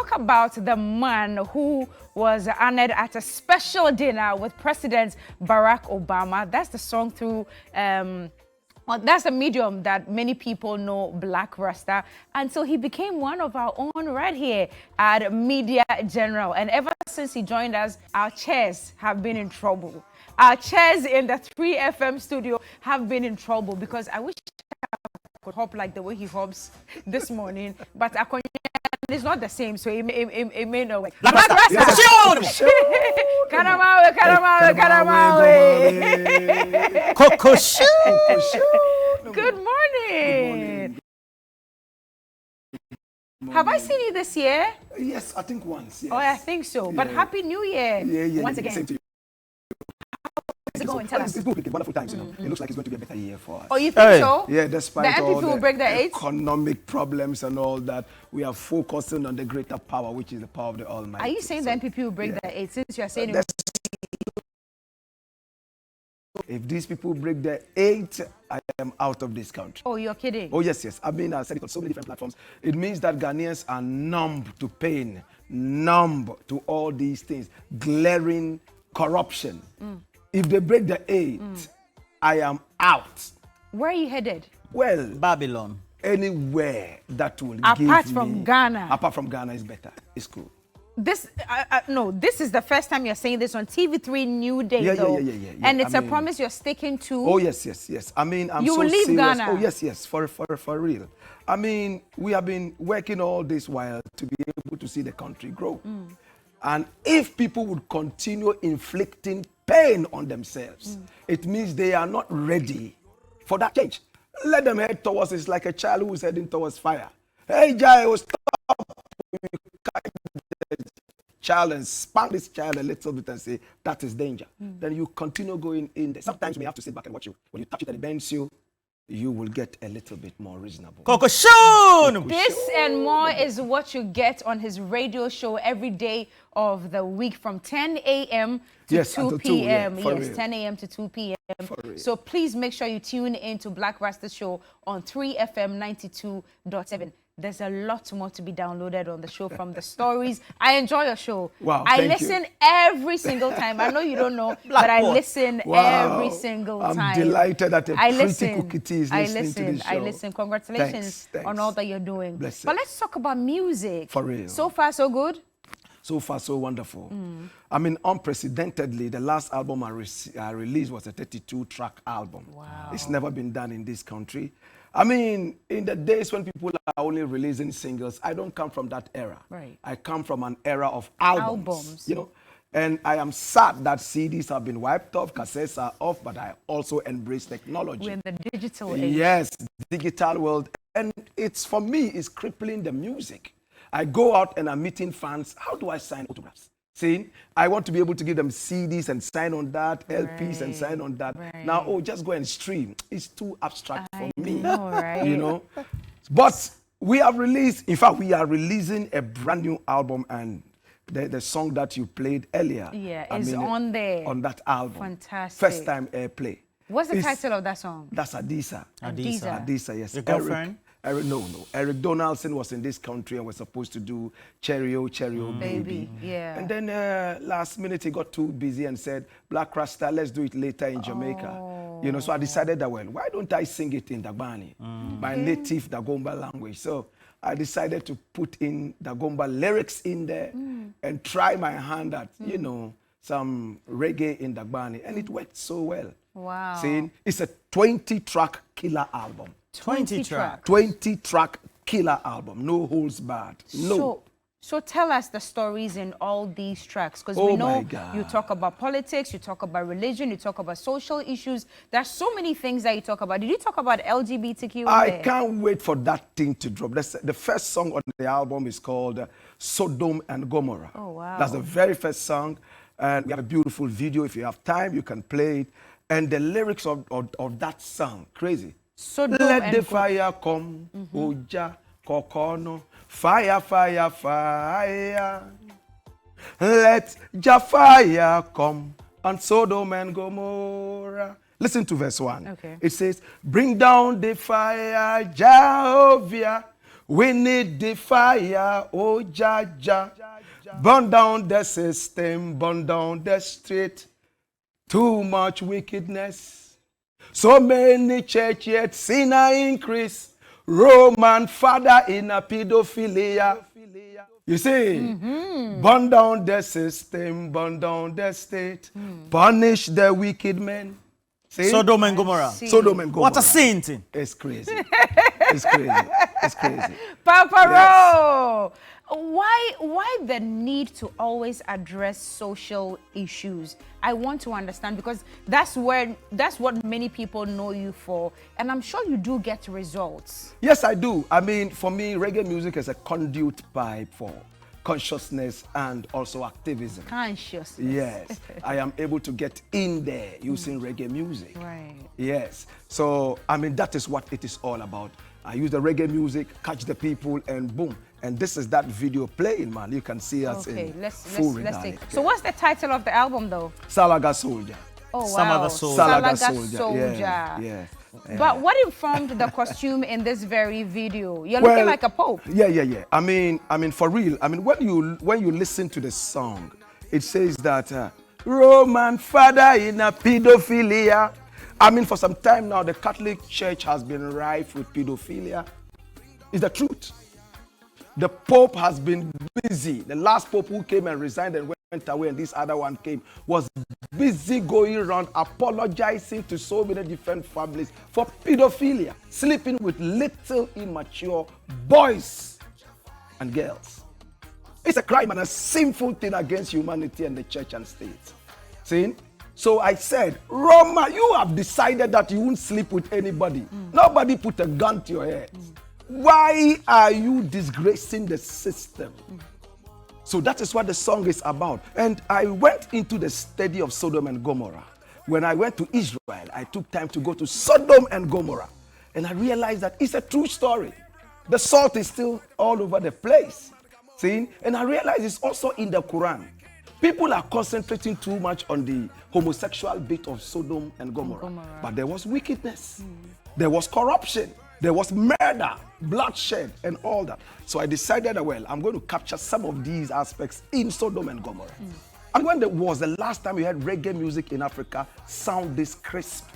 talk about the man who was honored at a special dinner with President Barack Obama. That's the song through, well, that's the medium that many people know, Blakk Rasta, until he became one of our own right here at Media General. And ever since he joined us, our chairs have been in trouble. Our chairs in the 3FM studio have been in trouble because I wish I could hop like the way he hops this morning, but it's not the same, so it may not work. Blakk Rasta! Karamawe. Kokoshu! Good morning. Have I seen you this year? Yes, I think once. Yes. Oh, I think so. Yeah. But Happy New Year. Yeah. Once again. Same to you. How's it going? Tell us. It's good, wonderful times, you know. It looks like it's going to be a better year for us. Oh, you think so? Yeah, despite the all MPP will break their eight? economic problems and all that, we are focusing on the greater power, which is the power of the Almighty. Are you saying the MPP will break their eight since you are saying it? If these people break their eight, I am out of this country. Oh, you're kidding? Oh, yes. I mean, I said it on so many different platforms. It means that Ghanaians are numb to pain, numb to all these things, glaring corruption. If they break the eight, I am out. Where are you headed? Well, Babylon. Anywhere that will give me... Apart from Ghana. Apart from Ghana is better. It's cool. This is the first time you're saying this on TV3 New Day, though. Yeah. And it's a promise you're sticking to. Oh, yes. I mean, I'm you so will leave serious. Ghana. Oh, yes, for real. I mean, we have been working all this while to be able to see the country grow. And if people would continue inflicting pain on themselves, it means they are not ready for that change. Let them head towards, it's like a child who is heading towards fire. Hey, Jai, stop. Child and spank this child a little bit and say, that is danger. Then you continue going in there. Sometimes you may have to sit back and watch you. When you touch it and it bends you, you will get a little bit more reasonable. Kokoshu! This and more is what you get on his radio show every day of the week from 10 a.m. to 2 p.m. Yes, 10 a.m. to 2 p.m. So please make sure you tune in to Blakk Rasta's show on 3FM 92.7. There's a lot more to be downloaded on the show from the stories. I enjoy your show. Wow, I listen every single time. I know you don't know, but I listen every single time. I'm delighted that a pretty cookie is listening to this show. I listen. Congratulations on all that you're doing. Bless but let's talk about music. For real. So far, so good? So far, so wonderful. I mean, unprecedentedly, the last album I released was a 32-track album. Wow. It's never been done in this country. I mean, in the days when people are only releasing singles, I don't come from that era. Right. I come from an era of albums. You know, and I am sad that CDs have been wiped off, cassettes are off, but I also embrace technology. We're in the digital age. Yes, digital world. And it's, for me, it's crippling the music. I go out and I'm meeting fans. How do I sign autographs? Saying, I want to be able to give them CDs and sign on that, LPs and sign on that. Now, just go and stream. It's too abstract for me. Right? You know? But we have released, in fact, we are releasing a brand new album, and the song that you played earlier is on there. On that album. Fantastic. First time airplay. What's the title of that song? That's Adisa. Adisa, yes. Your girlfriend? No. Eric Donaldson was in this country and was supposed to do Cheerio, Baby. Yeah. And then last minute he got too busy and said, Blakk Rasta, let's do it later in Jamaica. You know, so I decided that, well, why don't I sing it in Dagbani, my native Dagomba language? So I decided to put in Dagomba lyrics in there and try my hand at, you know, some reggae in Dagbani. And it worked so well. Wow. Saying it's a 20-track killer album. 20 track. 20-track killer album, no holds barred. No. So tell us the stories in all these tracks, because we know you talk about politics, you talk about religion, you talk about social issues. There's so many things that you talk about. Did you talk about LGBTQ? I can't wait for that thing to drop. The first song on the album is called Sodom and Gomorrah. Oh, wow. That's the very first song. And we have a beautiful video. If you have time, you can play it. And the lyrics of that song, crazy. Let the fire come, Oja, Kokono, fire, fire, fire. Let the fire come on Sodom and Gomorrah. Listen to verse 1. Okay. It says, bring down the fire, Jehovah. We need the fire, oh Jaja. Burn down the system, burn down the street. Too much wickedness. So many church yet sinner increase. Roman father in a pedophilia. You see, burn down the system, burn down the state. Punish the wicked men. See? Sodom and Gomorrah. Sodom and Gomorrah. What a saint. It's crazy. It's crazy. It's crazy. Papa Ro, why the need to always address social issues? I want to understand, because that's what many people know you for, and I'm sure you do get results. Yes, I do. I mean, for me, reggae music is a conduit pipe for consciousness and also activism. Consciousness. Yes, I am able to get in there using reggae music. Right. Yes, so I mean, that is what it is all about. I use the reggae music, catch the people, and boom. And this is that video playing, man. You can see us in full regalia. So what's the title of the album, though? Salaga Soldier. Oh, wow. Salaga Soldier. Salaga Soldier. Soldier. Yeah. But what informed the costume in this very video? You're looking like a pope. Yeah. I mean, for real. I mean, when you listen to the song, it says that Roman father in a pedophilia. I mean, for some time now, the Catholic Church has been rife with pedophilia. It's the truth. The Pope has been busy. The last Pope who came and resigned and went away, and this other one came, was busy going around apologizing to so many different families for pedophilia, sleeping with little immature boys and girls. It's a crime and a sinful thing against humanity and the church and state. See? So I said, Roma, you have decided that you won't sleep with anybody. Nobody put a gun to your head. Why are you disgracing the system? So that is what the song is about. And I went into the study of Sodom and Gomorrah. When I went to Israel, I took time to go to Sodom and Gomorrah. And I realized that it's a true story. The salt is still all over the place. See? And I realized it's also in the Quran. People are concentrating too much on the homosexual bit of Sodom and Gomorrah. But there was wickedness. There was corruption. There was murder, bloodshed, and all that. So I decided that, well, I'm going to capture some of these aspects in Sodom and Gomorrah. And when was the last time you heard reggae music in Africa sound this crisp?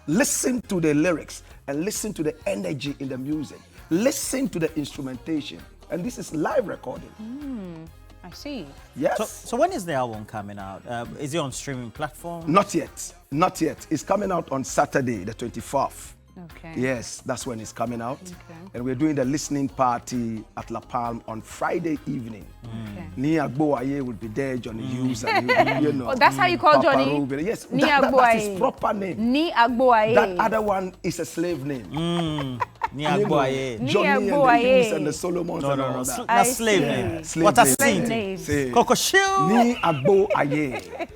Listen to the lyrics and listen to the energy in the music. Listen to the instrumentation. And this is live recording. I see. Yes. So when is the album coming out? Is it on streaming platform? Not yet. Not yet. It's coming out on Saturday, the 24th. Okay. Yes, that's when it's coming out. Okay. And we're doing the listening party at La Palme on Friday evening. Okay. Nia Agboaye will be there, Johnny Hughes, and you know. Oh, that's how you call Papa Johnny? Ruben. Yes, Nia that's his Agboaye. proper name. Ni Agboaye. That other one is a slave name. Nia Agboaye. Johnny and the Agboaye. Hughes and the Solomons and all that. That's slave name. Yeah, slave What a name. saint. Names. Say, Coco Shield. Ni Agboaye.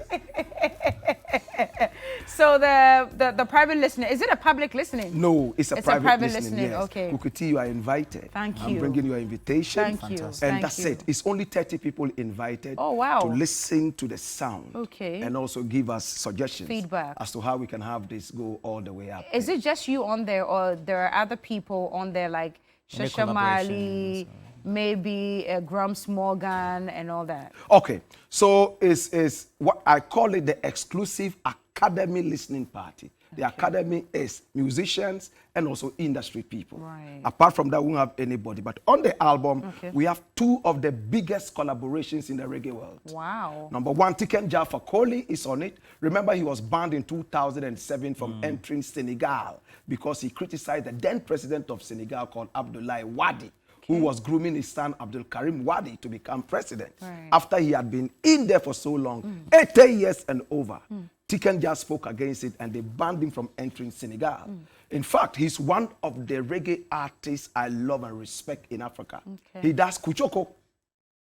So the private listening, is it a public listening? No, it's a private listening. Yes. Okay. Kukuti, you are invited. Thank I'm you. bringing you an invitation. Thank you. And Thank that's you. it. It's only 30 people invited Oh, wow. to listen to the sound. Okay. And also give us suggestions. Feedback. As to how we can have this go all the way up. Is it just you on there, or there are other people on there like Any Shasha Mali, collaborations, maybe Grumps Morgan and all that? Okay. So is what I call it the exclusive academy listening party. The academy is musicians and also industry people. Right. Apart from that, we won't have anybody. But on the album, we have two of the biggest collaborations in the reggae world. Wow. Number one, Tiken Jah Fakoly is on it. Remember, he was banned in 2007 from entering Senegal because he criticized the then president of Senegal called Abdoulaye Wade, who was grooming his son Abdul Karim Wade to become president. Right. After he had been in there for so long, 80 years and over. Tiken Jah spoke against it and they banned him from entering Senegal. In fact, he's one of the reggae artists I love and respect in Africa. Okay. He does kuchoko.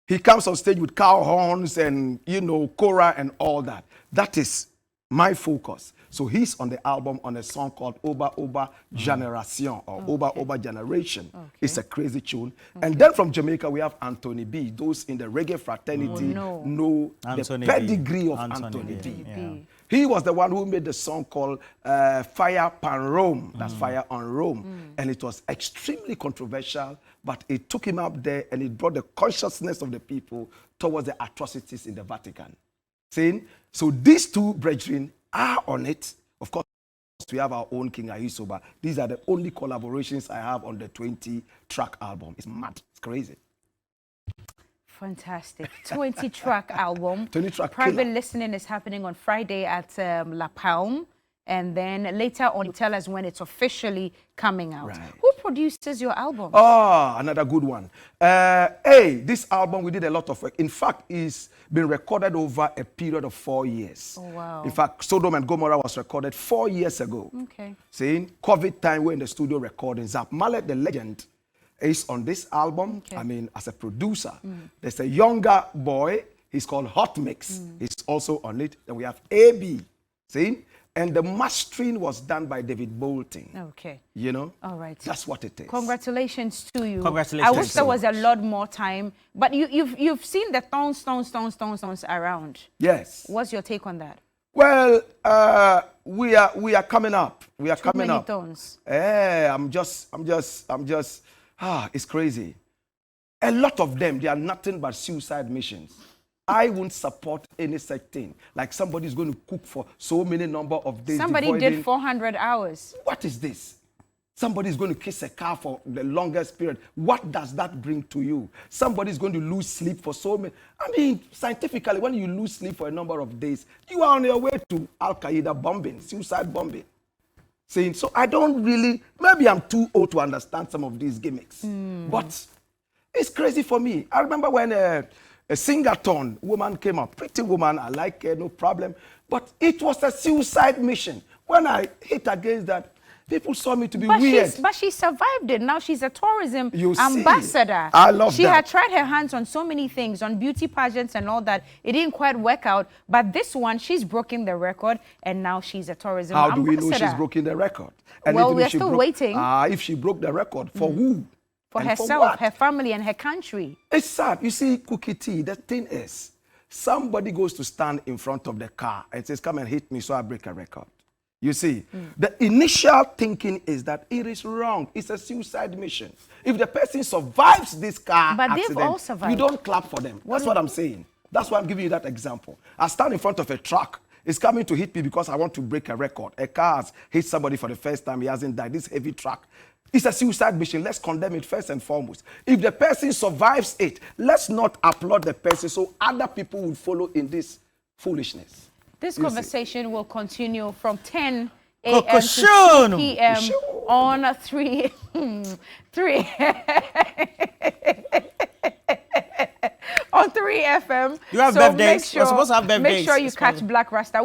He comes on stage with cow horns and, you know, kora and all that. That is my focus. So he's on the album on a song called Oba Oba Generation or Oba Oba Generation. It's a crazy tune. And then from Jamaica, we have Anthony B. Those in the reggae fraternity know Anthony the B. pedigree of Anthony Anthony B. B. Yeah. He was the one who made the song called Fire Pan Rome. That's Fire on Rome. And it was extremely controversial, but it took him up there and it brought the consciousness of the people towards the atrocities in the Vatican. Saying, so these two brethren are on it. Of course, we have our own King Ahisoba. These are the only collaborations I have on the 20-track album. It's mad. It's crazy. Fantastic. 20-track album. 20-track Private killer. listening is happening on Friday at La Palme. And then later on, tell us when it's officially coming out. Right. Who produces your album? Oh, another good one. This album, we did a lot of work. In fact, it's been recorded over a period of 4 years. Oh, wow. In fact, Sodom and Gomorrah was recorded 4 years ago. Okay. Saying COVID time, we're in the studio recording. Zap Mallet, the legend, is on this album. Okay. I mean, as a producer. There's a younger boy. He's called Hot Mix. He's also on it. Then we have AB. See? And the mastering was done by David Bolton. Okay. You know? All right. That's what it is. Congratulations to you. Congratulations. I wish there was a lot more time. But you've seen the stones around. Yes. What's your take on that? Well, we are coming up. We are coming up. Too many tones. I'm just, it's crazy. A lot of them, they are nothing but suicide missions. I won't support any such thing. Like somebody's going to cook for so many number of days. Somebody did 400 hours. What is this? Somebody's going to kiss a car for the longest period. What does that bring to you? Somebody's going to lose sleep for so many. I mean, scientifically, when you lose sleep for a number of days, you are on your way to Al-Qaeda bombing, suicide bombing. Saying, so I don't really, maybe I'm too old to understand some of these gimmicks. But it's crazy for me. I remember when a Singaton woman came up, pretty woman, I like her, no problem. But it was a suicide mission. When I hit against that, people saw me to be weird. But she survived it. Now she's a tourism You see, ambassador. I love She that. had tried her hands on so many things, on beauty pageants and all that. It didn't quite work out. But this one, she's broken the record, and now she's a tourism How ambassador. do we know she's broken the record? And Well, even we're if she still broke- waiting. If she broke the record, for who? For And herself, what? her family, and her country. It's sad. You see, Cookie T, the thing is, somebody goes to stand in front of the car and says, come and hit me so I break a record. You see, the initial thinking is that it is wrong. It's a suicide mission. If the person survives this car But they've accident, all survived. you don't clap for them. That's what I'm saying. That's why I'm giving you that example. I stand in front of a truck. It's coming to hit me because I want to break a record. A car has hit somebody for the first time. He hasn't died. This heavy truck. It's a suicide mission. Let's condemn it first and foremost. If the person survives it, let's not applaud the person so other people will follow in this foolishness. This You see. conversation will continue from 10 a.m. to Cocoon. 2 p.m. on 3 on 3 FM. You have So birthdays? make You're supposed to have Make birthdays. sure you It's catch coming. Blakk Rasta.